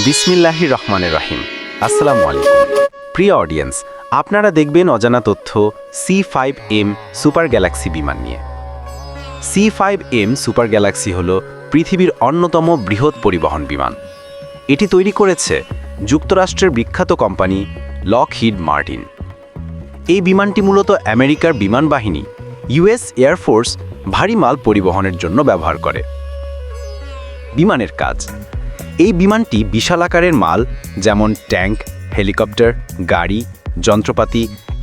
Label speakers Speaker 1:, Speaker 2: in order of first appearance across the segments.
Speaker 1: বিসমিল্লাহির রহমানির রহিম। আসসালামু আলাইকুম প্রিয় অডিয়েন্স, আপনারা দেখবেন অজানা তথ্য C5M সুপার গ্যালাক্সি বিমান নিয়ে। C5M সুপার গ্যালাক্সি হল পৃথিবীর অন্যতম বৃহৎ পরিবহন বিমান। এটি তৈরি করেছে যুক্তরাষ্ট্রের বিখ্যাত কোম্পানি লকহিড মার্টিন। এই বিমানটি মূলত আমেরিকার বিমান বাহিনী US এয়ারফোর্স ভারী মাল পরিবহনের জন্য ব্যবহার করে। বিমানের কাজ: এই বিমানটি বিশাল আকারের মাল যেমন ট্যাঙ্ক, হেলিকপ্টার, গাড়ি, যন্ত্রপাতি,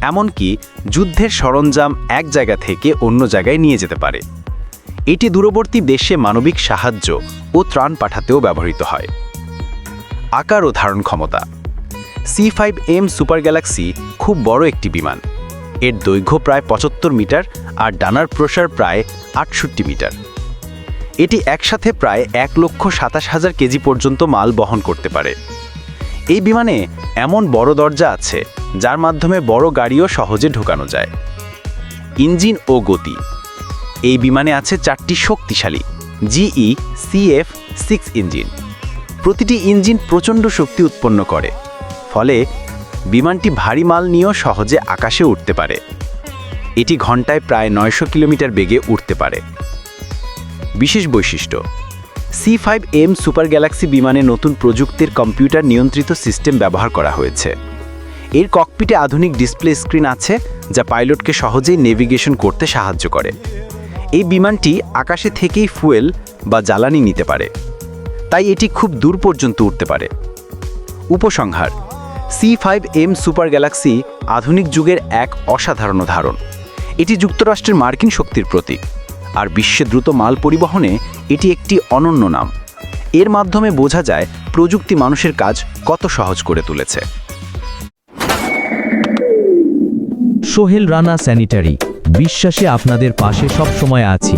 Speaker 1: এমনকি যুদ্ধের সরঞ্জাম এক জায়গা থেকে অন্য জায়গায় নিয়ে যেতে পারে। এটি দূরবর্তী দেশে মানবিক সাহায্য ও ত্রাণ পাঠাতেও ব্যবহৃত হয়। আকার ও ধারণ ক্ষমতা: C5M সুপার গ্যালাক্সি খুব বড় একটি বিমান। এর দৈর্ঘ্য প্রায় 75 মিটার আর ডানার প্রসার প্রায় 68 মিটার। এটি একসাথে প্রায় 1,27,000 কেজি পর্যন্ত মাল বহন করতে পারে। এই বিমানে এমন বড় দরজা আছে যার মাধ্যমে বড় গাড়িও সহজে ঢোকানো যায়। ইঞ্জিন ও গতি: এই বিমানে আছে 4টি শক্তিশালী GE CF6 ইঞ্জিন। প্রতিটি ইঞ্জিন প্রচণ্ড শক্তি উৎপন্ন করে, ফলে বিমানটি ভারী মাল নিয়েও সহজে আকাশে উঠতে পারে। এটি ঘন্টায় প্রায় 900 কিলোমিটার বেগে উঠতে পারে। বিশেষ বৈশিষ্ট্য: C5M সুপার গ্যালাক্সি বিমানে নতুন প্রযুক্তির কম্পিউটার নিয়ন্ত্রিত সিস্টেম ব্যবহার করা হয়েছে। এর ককপিটে আধুনিক ডিসপ্লে স্ক্রিন আছে যা পাইলটকে সহজেই নেভিগেশন করতে সাহায্য করে। এই বিমানটি আকাশে থেকেই ফুয়েল বা জ্বালানি নিতে পারে, তাই এটি খুব দূর পর্যন্ত উঠতে পারে। উপসংহার: C5M সুপার গ্যালাক্সি আধুনিক যুগের এক অসাধারণ উদাহরণ। এটি যুক্তরাষ্ট্রের মার্কিন শক্তির প্রতীক, আর বিশ্বে দ্রুত মাল পরিবহনে এটি একটি অনন্য নাম। এর মাধ্যমে বোঝা যায় প্রযুক্তি মানুষের কাজ কত সহজ করে তুলেছে।
Speaker 2: সোহেল রানা স্যানিটারি, বিশ্বাসে আপনাদের পাশে সব সময় আছি।